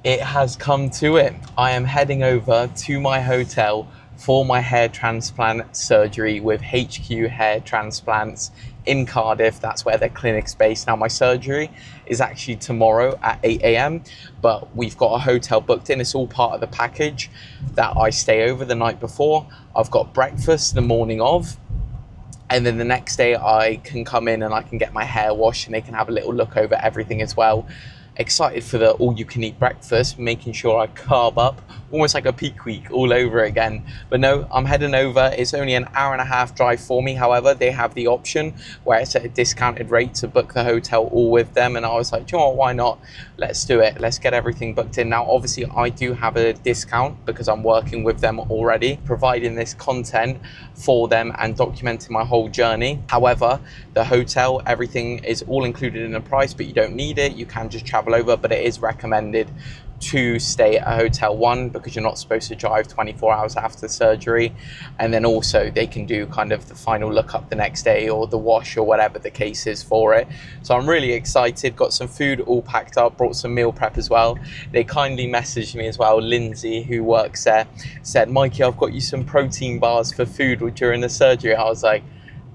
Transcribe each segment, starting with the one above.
It has come to it. I am heading over to my hotel for my hair transplant surgery with HQ Hair Transplants in Cardiff. That's where their clinic's based. Now, my surgery is actually tomorrow at 8 a.m., but we've got a hotel booked in. It's all part of the package that I stay over the night before. I've got breakfast the morning of, and then the next day I can come in and I can get my hair washed and they can have a little look over everything as well. Excited for the all-you-can-eat breakfast, making sure I carb up, almost like a peak week all over again. But no, I'm heading over. It's only an hour and a half drive for me. However, they have the option where it's at a discounted rate to book the hotel all with them. And I was like, do you know what, why not? Let's do it. Let's get everything booked in. Now, obviously, I do have a discount because I'm working with them already, providing this content for them and documenting my whole journey. However, the hotel, everything is all included in the price, but you don't need it. You can just travel over, but it is recommended to stay at a hotel, one, because you're not supposed to drive 24 hours after surgery, and then also they can do kind of the final look up the next day or the wash or whatever the case is for it. So I'm really excited. Got some food all packed up, brought some meal prep as well. They kindly messaged me as well. Lindsay, who works there, said, Mikey, I've got you some protein bars for food during the surgery. I was like,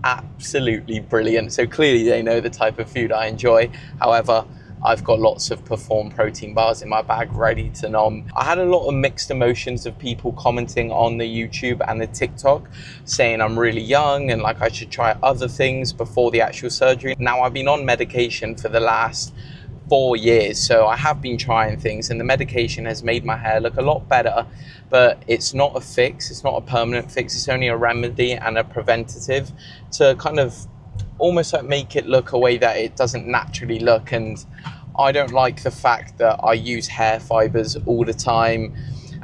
absolutely brilliant. So clearly they know the type of food I enjoy. However, I've got lots of Perform protein bars in my bag ready to nom. I had a lot of mixed emotions of people commenting on the YouTube and the TikTok saying I'm really young and like I should try other things before the actual surgery. Now, I've been on medication for the last 4 years, so I have been trying things, and the medication has made my hair look a lot better, but it's not a fix. It's not a permanent fix. It's only a remedy and a preventative to kind of almost like make it look a way that it doesn't naturally look. And I don't like the fact that I use hair fibers all the time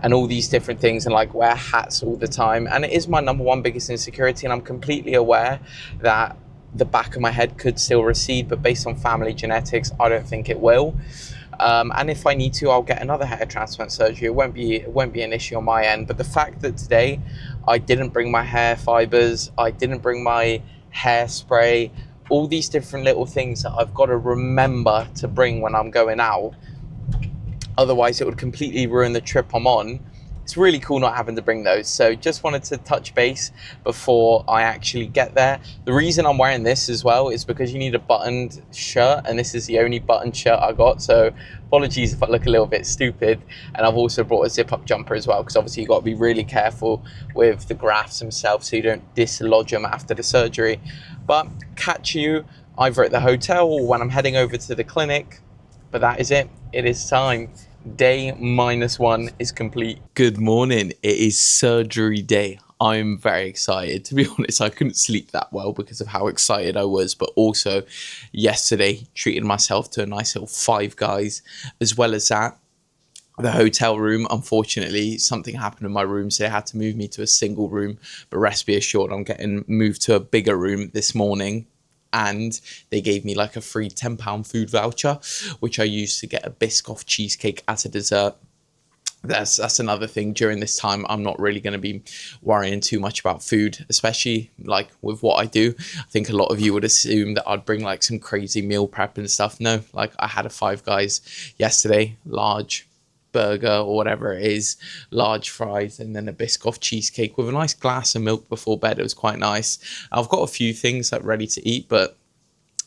and all these different things and like wear hats all the time, and it is my number one biggest insecurity, and I'm completely aware that the back of my head could still recede, but based on family genetics, I don't think it will. And if I need to, I'll get another hair transplant surgery. It won't be an issue on my end. But the fact that today I didn't bring my hair fibers, I didn't bring my hairspray, all these different little things that I've got to remember to bring when I'm going out, otherwise it would completely ruin the trip I'm on. It's really cool not having to bring those. So just wanted to touch base before I actually get there. The reason I'm wearing this as well is because you need a buttoned shirt, and this is the only buttoned shirt I got. So apologies if I look a little bit stupid. And I've also brought a zip up jumper as well, because obviously you've got to be really careful with the grafts themselves so you don't dislodge them after the surgery. But catch you either at the hotel or when I'm heading over to the clinic. But that is it. It is time. Day -1 is complete. Good morning. It is surgery day. I'm very excited. To be honest, I couldn't sleep that well because of how excited I was. But also, yesterday, treated myself to a nice little Five Guys. As well as that, the hotel room, unfortunately, something happened in my room, so they had to move me to a single room. But rest be assured, I'm getting moved to a bigger room this morning. And they gave me like a free £10 food voucher, which I used to get a Biscoff cheesecake as a dessert. That's another thing. During this time, I'm not really going to be worrying too much about food, especially like with what I do. I think a lot of you would assume that I'd bring like some crazy meal prep and stuff. No, like I had a Five Guys yesterday, large burger or whatever it is, large fries, and then a Biscoff cheesecake with a nice glass of milk before bed. It was quite nice. I've got a few things like ready to eat, but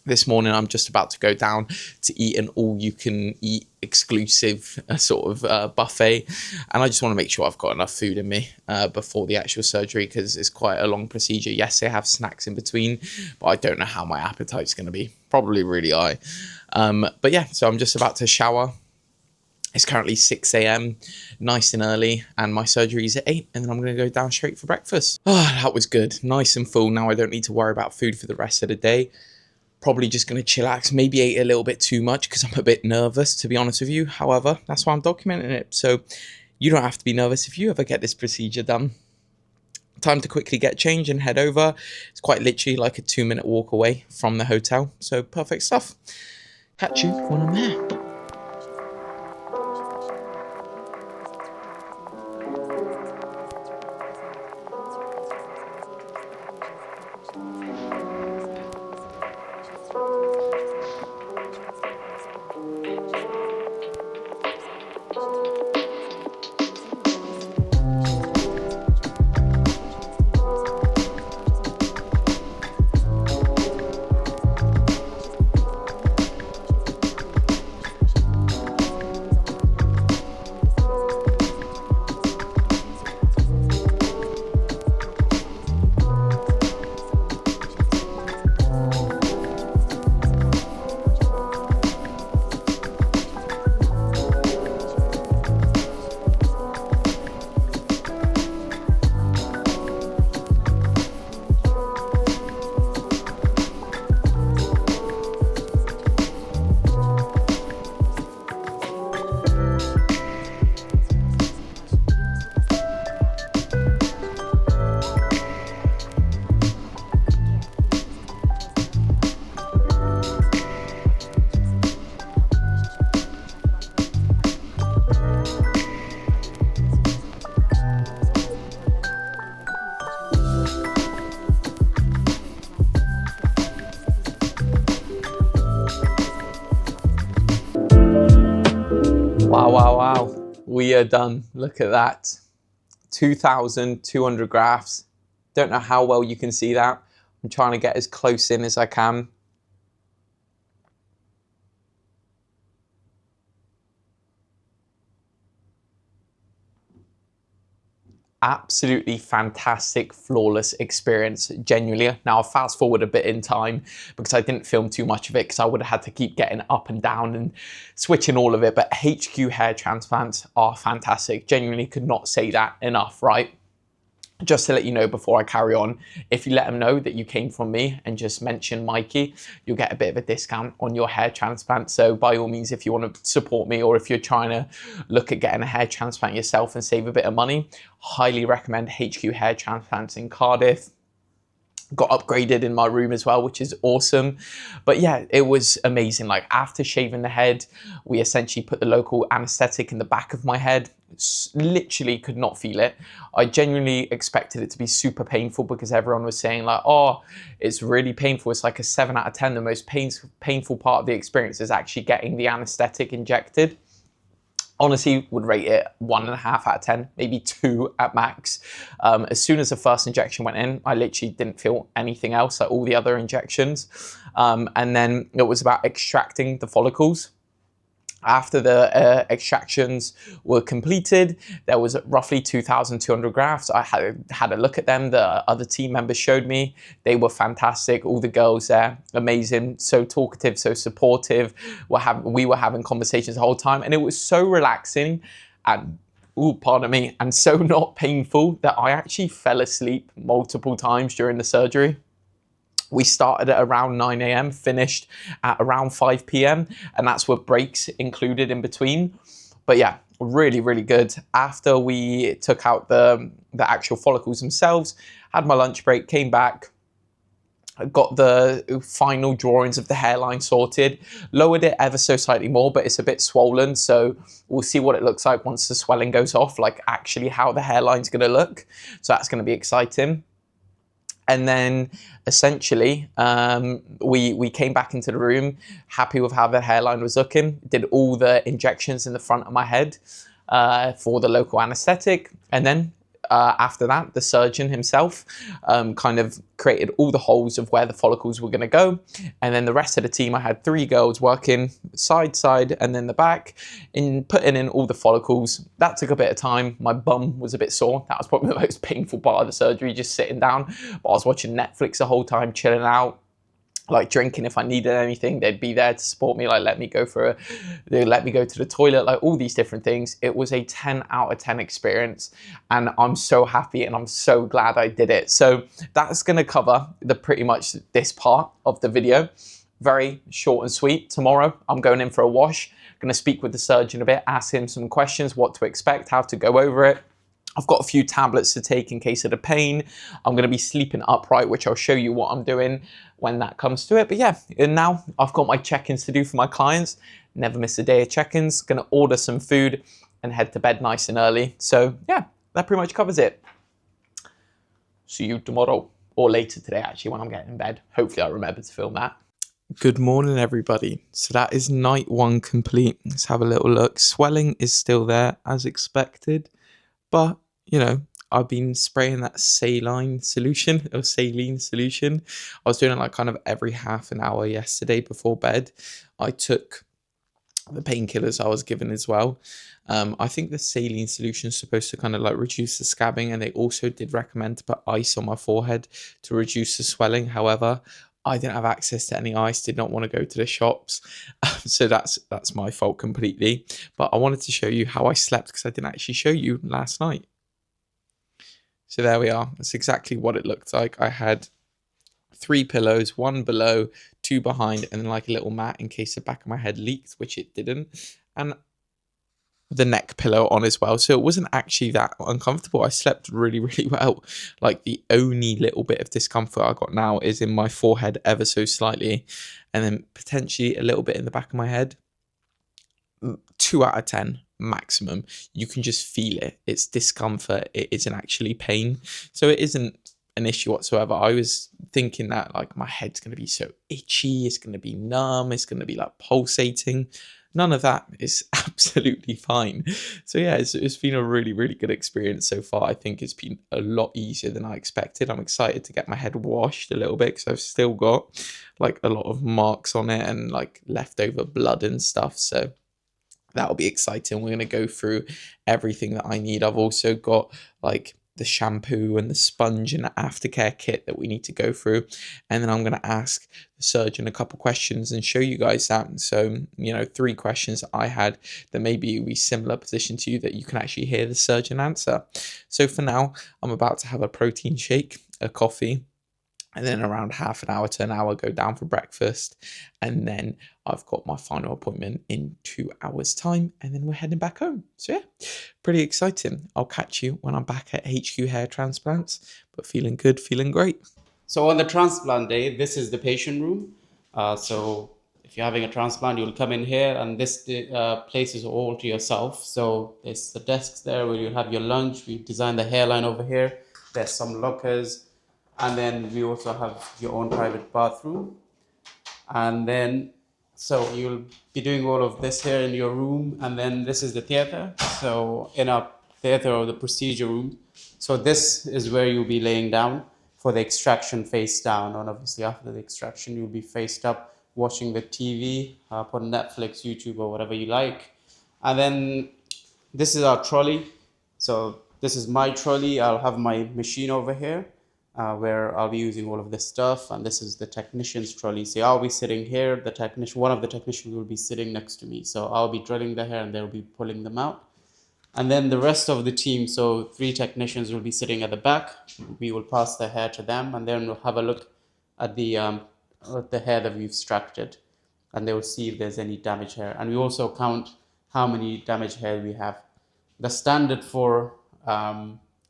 this morning I'm just about to go down to eat an all-you-can-eat exclusive buffet, and I just want to make sure I've got enough food in me before the actual surgery, because it's quite a long procedure. Yes, they have snacks in between, but I don't know how my appetite's going to be. Probably really high. But yeah, so I'm just about to shower. It's currently 6 a.m, nice and early, and my surgery is at 8, and then I'm going to go down straight for breakfast. Oh, that was good. Nice and full. Now I don't need to worry about food for the rest of the day. Probably just going to chillax. Maybe ate a little bit too much because I'm a bit nervous, to be honest with you. However, that's why I'm documenting it. So you don't have to be nervous if you ever get this procedure done. Time to quickly get changed and head over. It's quite literally like a 2-minute walk away from the hotel. So perfect stuff. Catch you when I'm there. Wow, wow, wow. We are done. Look at that. 2,200 grafts. Don't know how well you can see that. I'm trying to get as close in as I can. Absolutely fantastic, flawless experience, genuinely. Now I'll fast forward a bit in time because I didn't film too much of it because I would have had to keep getting up and down and switching all of it. But HQ hair transplants are fantastic. Genuinely could not say that enough, right? Just to let you know before I carry on, if you let them know that you came from me and just mention Mikey, you'll get a bit of a discount on your hair transplant. So by all means, if you want to support me or if you're trying to look at getting a hair transplant yourself and save a bit of money, highly recommend HQ Hair Transplants in Cardiff. Got upgraded in my room as well, which is awesome. But yeah, it was amazing. Like after shaving the head, we essentially put the local anesthetic in the back of my head. Literally could not feel it. I genuinely expected it to be super painful because everyone was saying like, oh, it's really painful. It's like a 7 out of 10. The most painful part of the experience is actually getting the anesthetic injected. Honestly, would rate it 1.5 out of 10, maybe 2 at max. As soon as the first injection went in, I literally didn't feel anything else, like all the other injections. And then it was about extracting the follicles. After the extractions were completed, there was roughly 2,200 grafts. I had a look at them. The other team members showed me. They were fantastic. All the girls there, amazing. So talkative, so supportive. We were having conversations the whole time. And it was so relaxing and, pardon me, and so not painful that I actually fell asleep multiple times during the surgery. We started at around 9 a.m, finished at around 5 p.m, and that's with breaks included in between. But yeah, really, really good. After we took out the actual follicles themselves, had my lunch break, came back, got the final drawings of the hairline sorted, lowered it ever so slightly more, but it's a bit swollen. So we'll see what it looks like once the swelling goes off, like actually how the hairline's going to look. So that's going to be exciting. And then essentially, we came back into the room, happy with how the hairline was looking, did all the injections in the front of my head for the local anesthetic. And then after that, the surgeon himself kind of created all the holes of where the follicles were going to go. And then the rest of the team, I had 3 girls working side, and then the back in putting in all the follicles. That took a bit of time. My bum was a bit sore. That was probably the most painful part of the surgery, just sitting down. But I was watching Netflix the whole time, chilling out, like drinking if I needed anything. They'd be there to support me, like let me go to the toilet, like all these different things. It was a 10 out of 10 experience, and I'm so happy and I'm so glad I did it. So that's going to cover pretty much this part of the video. Very short and sweet. Tomorrow I'm going in for a wash, going to speak with the surgeon a bit, ask him some questions, what to expect, how to go over it. I've got a few tablets to take in case of the pain. I'm going to be sleeping upright, which I'll show you what I'm doing when that comes to it. But yeah, and now I've got my check-ins to do for my clients. Never miss a day of check-ins. Going to order some food and head to bed nice and early. So yeah, that pretty much covers it. See you tomorrow or later today, actually, when I'm getting in bed. Hopefully I remember to film that. Good morning, everybody. So that is night one complete. Let's have a little look. Swelling is still there as expected, but you know, I've been spraying that saline solution. I was doing it like kind of every half an hour yesterday before bed. I took the painkillers I was given as well. I think the saline solution is supposed to kind of like reduce the scabbing, and they also did recommend to put ice on my forehead to reduce the swelling. However, I didn't have access to any ice, did not want to go to the shops. So that's my fault completely. But I wanted to show you how I slept because I didn't actually show you last night. So there we are. That's exactly what it looked like. I had 3 pillows, one below, two behind, and then like a little mat in case the back of my head leaked, which it didn't. And the neck pillow on as well. So it wasn't actually that uncomfortable. I slept really, really well. Like the only little bit of discomfort I got now is in my forehead ever so slightly, and then potentially a little bit in the back of my head. 2 out of 10 maximum. You can just feel it. It's discomfort. It isn't actually pain. So it isn't an issue whatsoever. I was thinking that like my head's going to be so itchy, it's going to be numb, it's going to be like pulsating. None of that is absolutely fine. So yeah, it's been a really, really good experience so far. I think it's been a lot easier than I expected. I'm excited to get my head washed a little bit because I've still got like a lot of marks on it and like leftover blood and stuff. So that'll be exciting. We're going to go through everything that I need. I've also got like the shampoo and the sponge and the aftercare kit that we need to go through. And then I'm going to ask the surgeon a couple questions and show you guys that. So, 3 questions that I had that maybe will be similar position to you that you can actually hear the surgeon answer. So for now, I'm about to have a protein shake, a coffee, and then around half an hour to an hour go down for breakfast, and then I've got my final appointment in 2 hours time, and then we're heading back home. So yeah, pretty exciting. I'll catch you when I'm back at HQ Hair Transplants, but feeling good, feeling great. So on the transplant day, this is the patient room. So if you're having a transplant, you'll come in here, and this place is all to yourself. So there's the desks there where you'll have your lunch. We designed the hairline over here. There's some lockers, and then we also have your own private bathroom. And then so you'll be doing all of this here in your room, and then this is the theater. So in our theater, or the procedure room, so this is where you'll be laying down for the extraction, face down, and obviously after the extraction you'll be faced up watching the TV, put Netflix, YouTube, or whatever you like. And then this is our trolley. So this is my trolley. I'll have my machine over here, where I'll be using all of this stuff. And this is the technician's trolley. So I'll be sitting here. One of the technicians will be sitting next to me. So I'll be drilling the hair, and they'll be pulling them out. And then the rest of the team, so 3 technicians, will be sitting at the back. We will pass the hair to them, and then we'll have a look at the hair that we've extracted, and they will see if there's any damaged hair. And we also count how many damaged hair we have. The standard for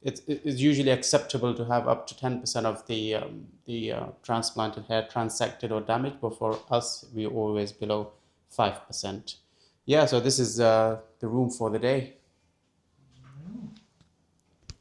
it is usually acceptable to have up to 10% of the transplanted hair transected or damaged, but for us, we're always below 5%. Yeah, so this is the room for the day.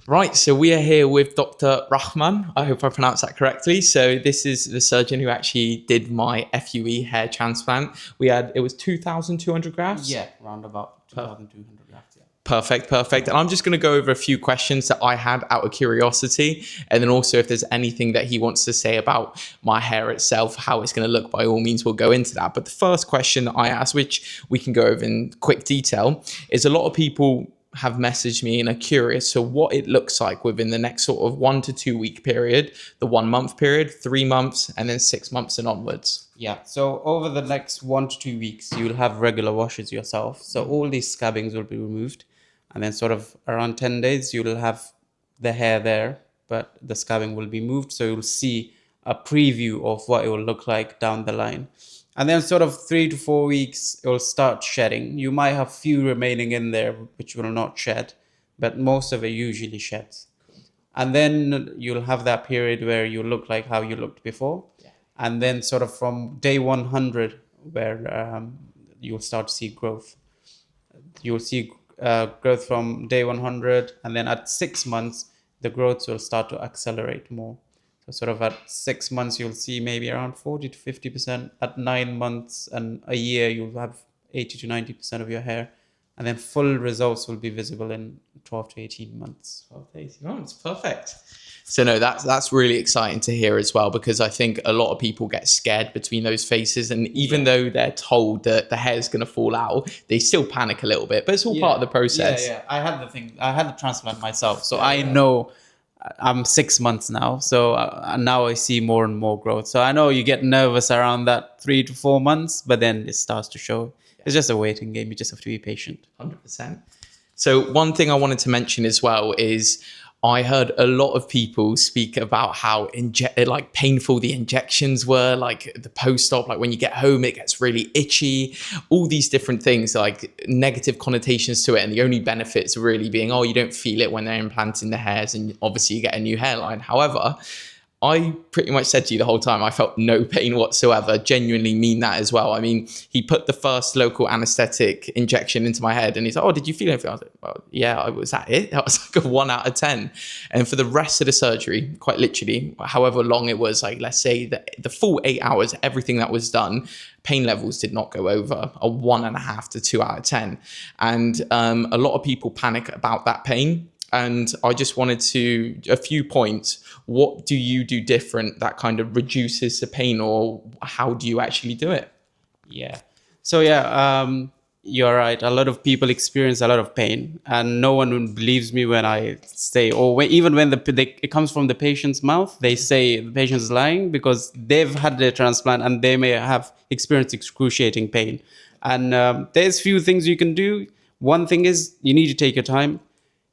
Right, so we are here with Dr. Rahman. I hope I pronounced that correctly. So this is the surgeon who actually did my FUE hair transplant. It was 2,200 grafts. Yeah, around about 2,200 grafts. Yeah. Perfect, perfect. And I'm just going to go over a few questions that I had out of curiosity. And then also, if there's anything that he wants to say about my hair itself, how it's going to look, by all means, we'll go into that. But the first question that I asked, which we can go over in quick detail, is a lot of people have messaged me and are curious so what it looks like within the next sort of 1 to 2 week period, the 1 month period, 3 months, and then 6 months and onwards. Yeah, so over the next 1 to 2 weeks, you'll have regular washes yourself. So all these scabbings will be removed. And then, sort of around 10 days, you'll have the hair there, but the scabbing will be moved. So you'll see a preview of what it will look like down the line. And then, sort of 3 to 4 weeks, it will start shedding. You might have few remaining in there which will not shed, but most of it usually sheds. And then you'll have that period where you look like how you looked before. And then, sort of from day 100, where you'll start to see growth. You'll see growth from day 100, and then at 6 months, the growth will start to accelerate more. So sort of at 6 months, you'll see maybe around 40 to 50%. At 9 months and a year, you'll have 80 to 90% of your hair. And then full results will be visible in 12 to 18 months. 12 to 18 months, perfect. So no, that's really exciting to hear as well, because I think a lot of people get scared between those phases, and even though they're told that the hair is going to fall out, they still panic a little bit. But it's all part of the process. Yeah. I had the transplant myself, so I know. I'm 6 months now, so now I see more and more growth. So I know you get nervous around that 3 to 4 months, but then it starts to show. It's just a waiting game. You just have to be patient. 100%. So one thing I wanted to mention as well is I heard a lot of people speak about how like painful the injections were, like the post-op, like when you get home, it gets really itchy, all these different things, like negative connotations to it. And the only benefits really being, oh, you don't feel it when they're implanting the hairs, and obviously you get a new hairline. However, I pretty much said to you the whole time, I felt no pain whatsoever. Genuinely mean that as well. I mean, he put the first local anesthetic injection into my head and he's like, oh, did you feel anything? I was like, well, yeah, I was at it. That was like a 1 out of 10. And for the rest of the surgery, quite literally, however long it was, like, let's say that the full 8 hours, everything that was done, pain levels did not go over a 1.5 to 2 out of 10. And a lot of people panic about that pain. And I just wanted to, a few points. What do you do different that kind of reduces the pain, or how do you actually do it? Yeah. So you're right. A lot of people experience a lot of pain, and no one believes me when I say, or even when it comes from the patient's mouth, they say the patient is lying because they've had their transplant and they may have experienced excruciating pain. And there's few things you can do. One thing is you need to take your time.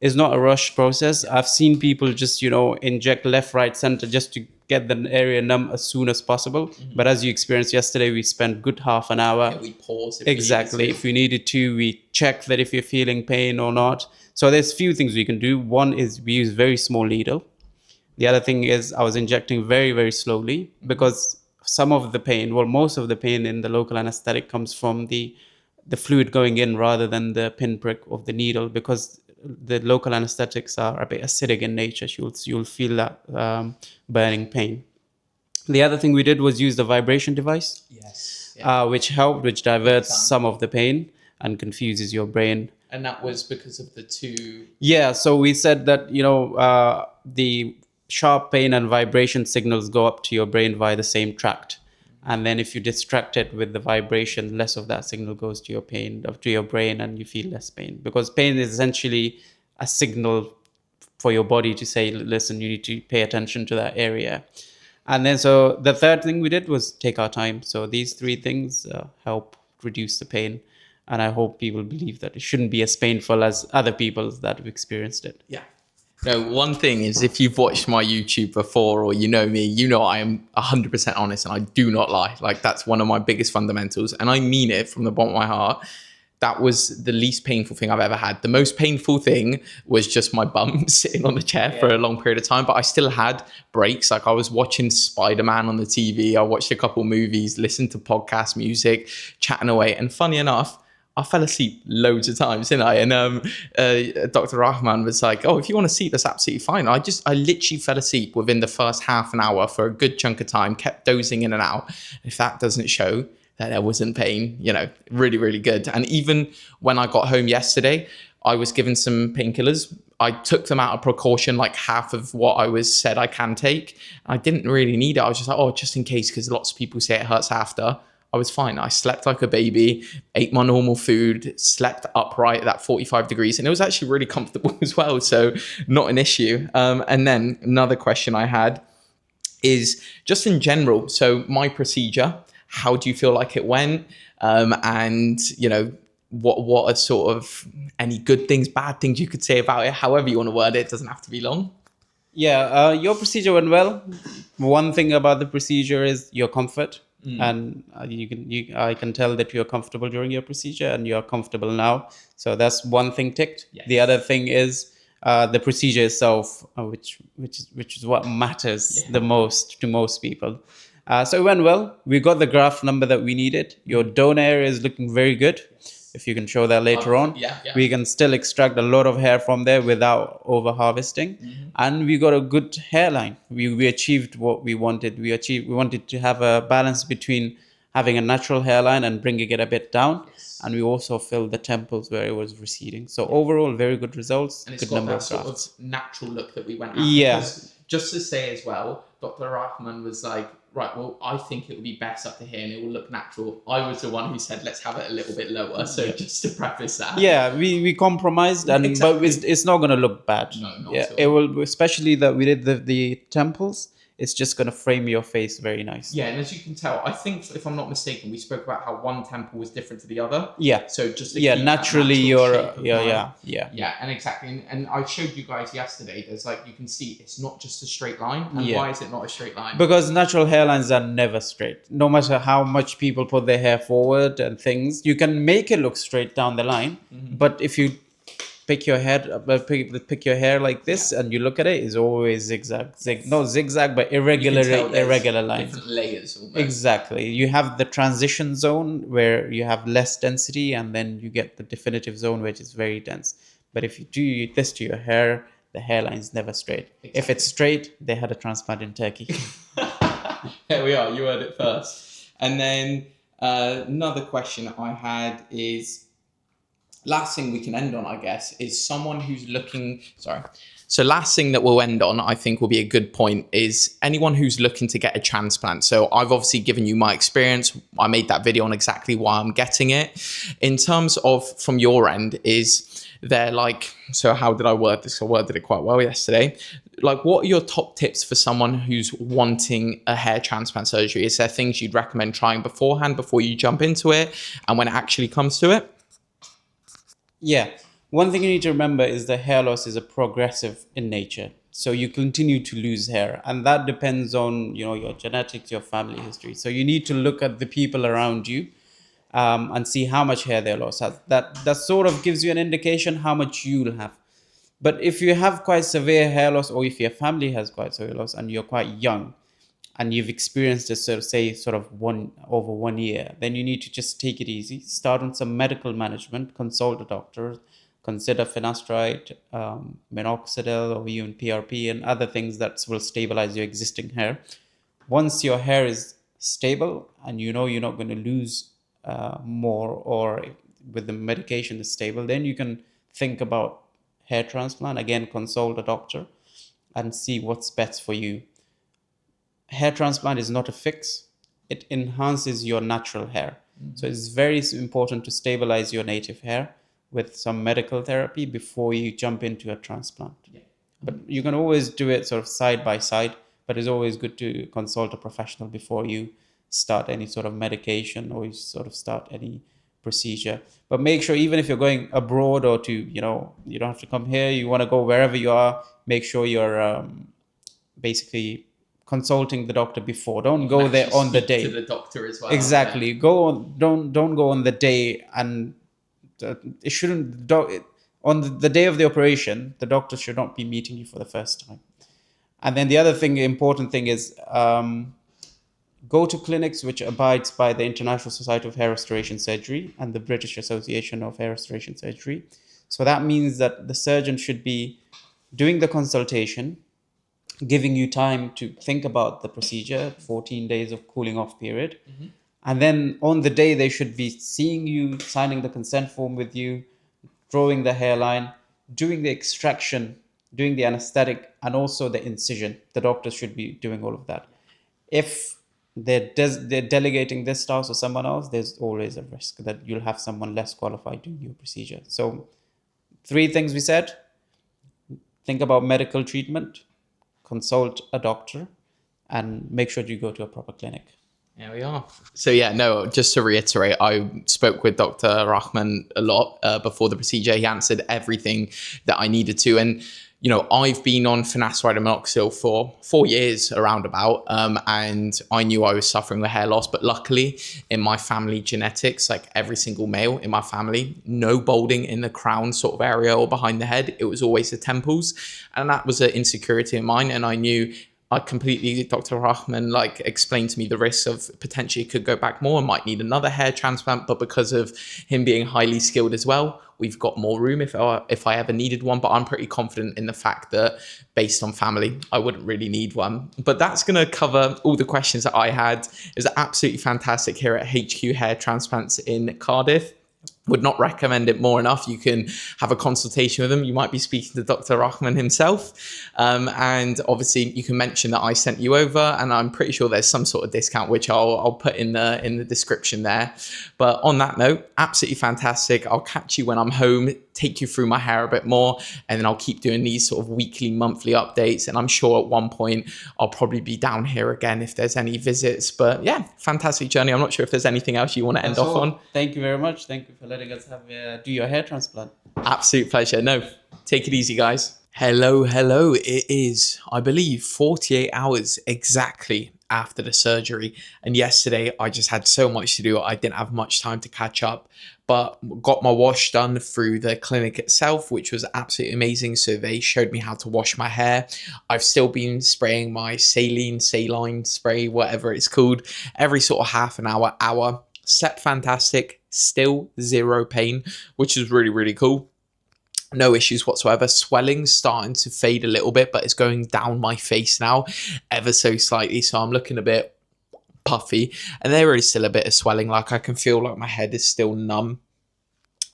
It's not a rush process. I've seen people just, inject left, right, center just to get the area numb as soon as possible. Mm-hmm. But as you experienced yesterday, we spent good half an hour. Yeah, we pause. If we needed to, we check that if you're feeling pain or not. So there's few things we can do. One is we use very small needle. The other thing is I was injecting very, very slowly because most of the pain in the local anesthetic comes from the fluid going in rather than the pinprick of the needle, because the local anesthetics are a bit acidic in nature. You'll feel that burning pain. The other thing we did was use the vibration device, which diverts some of the pain and confuses your brain. And that was because of the two. Yeah, so we said that the sharp pain and vibration signals go up to your brain via the same tract. And then if you distract it with the vibration, less of that signal goes to your brain, and you feel less pain. Because pain is essentially a signal for your body to say, listen, you need to pay attention to that area. And then so the third thing we did was take our time. So these three things help reduce the pain. And I hope people believe that it shouldn't be as painful as other people that have experienced it. Yeah. No, one thing is, if you've watched my YouTube before or you know me, you know I am 100% honest and I do not lie. Like, that's one of my biggest fundamentals. And I mean it from the bottom of my heart. That was the least painful thing I've ever had. The most painful thing was just my bum sitting on the chair for a long period of time. But I still had breaks. Like, I was watching Spider-Man on the TV. I watched a couple movies, listened to podcasts, music, chatting away. And funny enough, I fell asleep loads of times, didn't I? And Dr. Rahman was like, oh, if you want to sleep, that's absolutely fine. I literally fell asleep within the first half an hour for a good chunk of time, kept dozing in and out. If that doesn't show that there wasn't pain, really, really good. And even when I got home yesterday, I was given some painkillers. I took them out of precaution, like half of what I was said I can take. I didn't really need it. I was just like, oh, just in case, because lots of people say it hurts after. I was fine. I slept like a baby, ate my normal food, slept upright at that 45 degrees, and it was actually really comfortable as well. So not an issue. And then another question I had is just in general. So my procedure, how do you feel like it went? And what are sort of any good things, bad things you could say about it? However you want to word it. It doesn't have to be long. Yeah, your procedure went well. One thing about the procedure is your comfort. And I can tell that you're comfortable during your procedure, and you're comfortable now. So that's one thing ticked. Yes. The other thing is the procedure itself, which is what matters the most to most people. So it went well. We got the graft number that we needed. Your donor area is looking very good. if you can show that later on. Yeah, yeah. We can still extract a lot of hair from there without over harvesting, and we got a good hairline. We achieved what we wanted. We wanted to have a balance between having a natural hairline and bringing it a bit down. Yes. And we also filled the temples where it was receding. So overall, very good results. And it's good got number that of sort grafts. of natural look that we went at. Yeah. Because just to say as well, Dr. Rahman was like, right, well, I think it will be best up to here and it will look natural. I was the one who said, let's have it a little bit lower. So just to preface that. Yeah, we compromised, and Exactly. but it's not going to look bad. No, not yeah, at all. it will, especially that we did the temples. It's just going to frame your face very nice. Yeah, and as you can tell, I think, if I'm not mistaken, we spoke about how one temple was different to the other. Yeah. So just to Yeah, keep naturally that you're natural shape of mine. yeah. And exactly. And I showed you guys yesterday, there's like, you can see it's not just a straight line. And Yeah. why is it not a straight line? Because natural hairlines are never straight. No matter how much people put their hair forward and things, you can make it look straight down the line. But if you pick your hair like this and you look at it, it's always zigzag. No zigzag, but You can tell there's irregular lines. different layers almost. Exactly. You have the transition zone where you have less density, and then you get the definitive zone, which is very dense. But if you do this to your hair, the hairline is never straight. Exactly. If it's straight, they had a transplant in Turkey. There we are. You heard it first. And then another question I had is, last thing we can end on, I guess, is someone who's looking. Sorry. So last thing that we'll end on, I think will be a good point, is anyone who's looking to get a transplant. So I've obviously given you my experience. I made that video on exactly why I'm getting it. In terms of from your end, is they're like, so how did I word this? I worded it quite well yesterday. Like, what are your top tips for someone who's wanting a hair transplant surgery? Is there things you'd recommend trying beforehand before you jump into it, and when it actually comes to it? Yeah. One thing you need to remember is that hair loss is a progressive in nature. So you continue to lose hair, and that depends on, your genetics, your family history. So you need to look at the people around you and see how much hair they lost. That sort of gives you an indication how much you'll have. But if you have quite severe hair loss, or if your family has quite severe loss and you're quite young and you've experienced this over 1 year, then you need to just take it easy, start on some medical management, consult a doctor, consider finasteride, minoxidil, or even PRP and other things that will stabilize your existing hair. Once your hair is stable and you're not going to lose more, or with the medication is stable, then you can think about hair transplant. Again, consult a doctor and see what's best for you. Hair transplant is not a fix. It enhances your natural hair. So it's very important to stabilize your native hair with some medical therapy before you jump into a transplant. Yeah. But you can always do it sort of side by side, but it's always good to consult a professional before you start any sort of medication or you sort of start any procedure. But make sure, even if you're going abroad or to, you don't have to come here, you want to go wherever you are, make sure you're basically consulting the doctor before. Don't go there on the day. To the doctor as well. Exactly. Yeah. Don't go on the day, and it shouldn't. On the day of the operation, the doctor should not be meeting you for the first time. And then the other important thing is go to clinics which abides by the International Society of Hair Restoration Surgery and the British Association of Hair Restoration Surgery. So that means that the surgeon should be doing the consultation, giving you time to think about the procedure, 14 days of cooling off period. Mm-hmm. And then on the day, they should be seeing you, signing the consent form with you, drawing the hairline, doing the extraction, doing the anesthetic, and also the incision. The doctor should be doing all of that. If they're delegating this task to someone else, there's always a risk that you'll have someone less qualified doing your procedure. So 3 things we said: think about medical treatment, consult a doctor, and make sure you go to a proper clinic. There we are. So yeah, no, just to reiterate, I spoke with Dr. Rahman a lot before the procedure. He answered everything that I needed to. And, I've been on finasteride and minoxidil for 4 years around about. And I knew I was suffering with hair loss. But luckily, in my family genetics, like every single male in my family, no balding in the crown sort of area or behind the head. It was always the temples. And that was an insecurity of mine. And I knew Dr. Rahman like explained to me the risks of potentially could go back more and might need another hair transplant, but because of him being highly skilled as well, we've got more room if I ever needed one. But I'm pretty confident in the fact that based on family, I wouldn't really need one. But that's going to cover all the questions that I had. It was absolutely fantastic here at HQ Hair Transplants in Cardiff. Would not recommend it more enough. You can have a consultation with him. You might be speaking to Dr. Rahman himself. And obviously you can mention that I sent you over, and I'm pretty sure there's some sort of discount, which I'll put in the description there. But on that note, absolutely fantastic. I'll catch you when I'm home, take you through my hair a bit more, and then I'll keep doing these sort of weekly, monthly updates. And I'm sure at one point I'll probably be down here again if there's any visits. But yeah, fantastic journey. I'm not sure if there's anything else you want to end off on. Thank you very much. Thank you for letting us do your hair transplant. Absolute pleasure. No, take it easy, guys. Hello. It is, I believe, 48 hours exactly after the surgery. And yesterday I just had so much to do. I didn't have much time to catch up, but got my wash done through the clinic itself, which was absolutely amazing. So they showed me how to wash my hair. I've still been spraying my saline spray, whatever it's called, every sort of half an hour. Slept fantastic, still zero pain, which is really, really cool. No issues whatsoever. Swelling's starting to fade a little bit, but it's going down my face now ever so slightly. So I'm looking a bit puffy, and there is still a bit of swelling. Like I can feel like my head is still numb,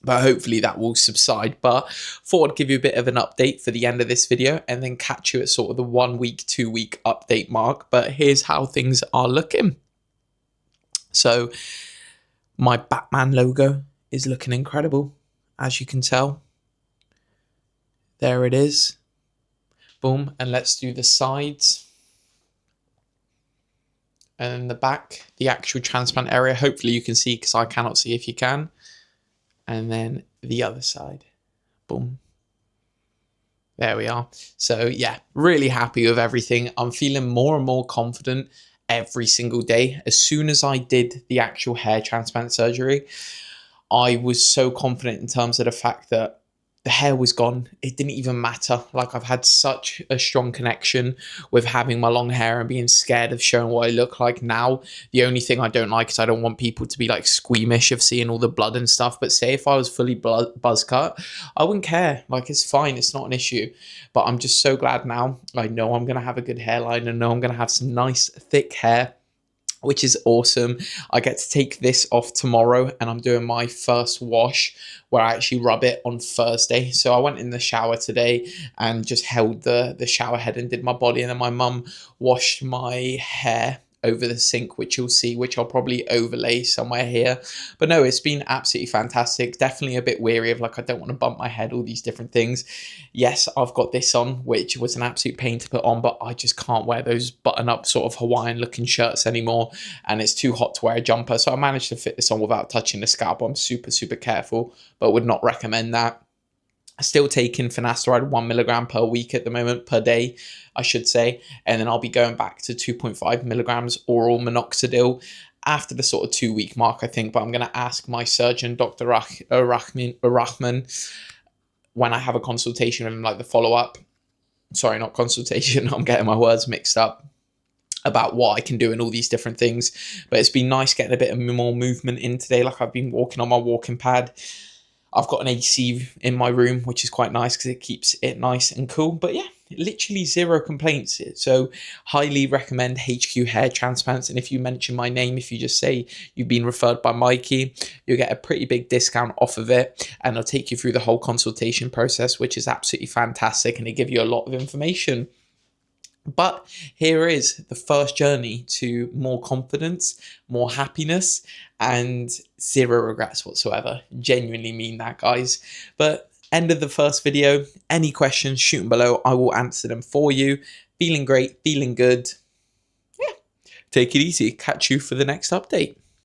but hopefully that will subside. But thought I'd give you a bit of an update for the end of this video and then catch you at sort of the 1 week, 2 week update mark. But here's how things are looking. So my Batman logo is looking incredible, as you can tell. There it is. Boom. And let's do the sides. And then the back, the actual transplant area. Hopefully you can see, because I cannot see if you can. And then the other side. Boom. There we are. So yeah, really happy with everything. I'm feeling more and more confident every single day. As soon as I did the actual hair transplant surgery, I was so confident in terms of the fact that the hair was gone. It didn't even matter. Like I've had such a strong connection with having my long hair and being scared of showing what I look like now. The only thing I don't like is I don't want people to be like squeamish of seeing all the blood and stuff. But say if I was fully buzz cut, I wouldn't care. Like it's fine. It's not an issue. But I'm just so glad now. I know I'm going to have a good hairline and know I'm going to have some nice thick hair, which is awesome. I get to take this off tomorrow, and I'm doing my first wash where I actually rub it on Thursday. So I went in the shower today and just held the shower head and did my body, and then my mum washed my hair over the sink, which you'll see, which I'll probably overlay somewhere here. But no, it's been absolutely fantastic. Definitely a bit weary of like, I don't want to bump my head, all these different things. Yes, I've got this on, which was an absolute pain to put on, but I just can't wear those button up sort of Hawaiian looking shirts anymore, and it's too hot to wear a jumper. So I managed to fit this on without touching the scalp. I'm super careful, but would not recommend that. Still taking finasteride 1 milligram per week at the moment, per day, I should say. And then I'll be going back to 2.5 milligrams oral minoxidil after the sort of 2 week mark, I think. But I'm going to ask my surgeon, Dr. Rahman, when I have a consultation with him, like the follow up. Sorry, not consultation. I'm getting my words mixed up. About what I can do and all these different things. But it's been nice getting a bit of more movement in today. Like I've been walking on my walking pad. I've got an AC in my room, which is quite nice because it keeps it nice and cool. But yeah, literally zero complaints. So highly recommend HQ Hair Transplants. And if you mention my name, if you just say you've been referred by Mikey, you'll get a pretty big discount off of it. And I'll take you through the whole consultation process, which is absolutely fantastic. And they give you a lot of information. But here is the first journey to more confidence, more happiness, and zero regrets whatsoever. Genuinely mean that, guys. But end of the first video. Any questions, shoot them below. I will answer them for you. Feeling great, feeling good. Yeah, take it easy. Catch you for the next update.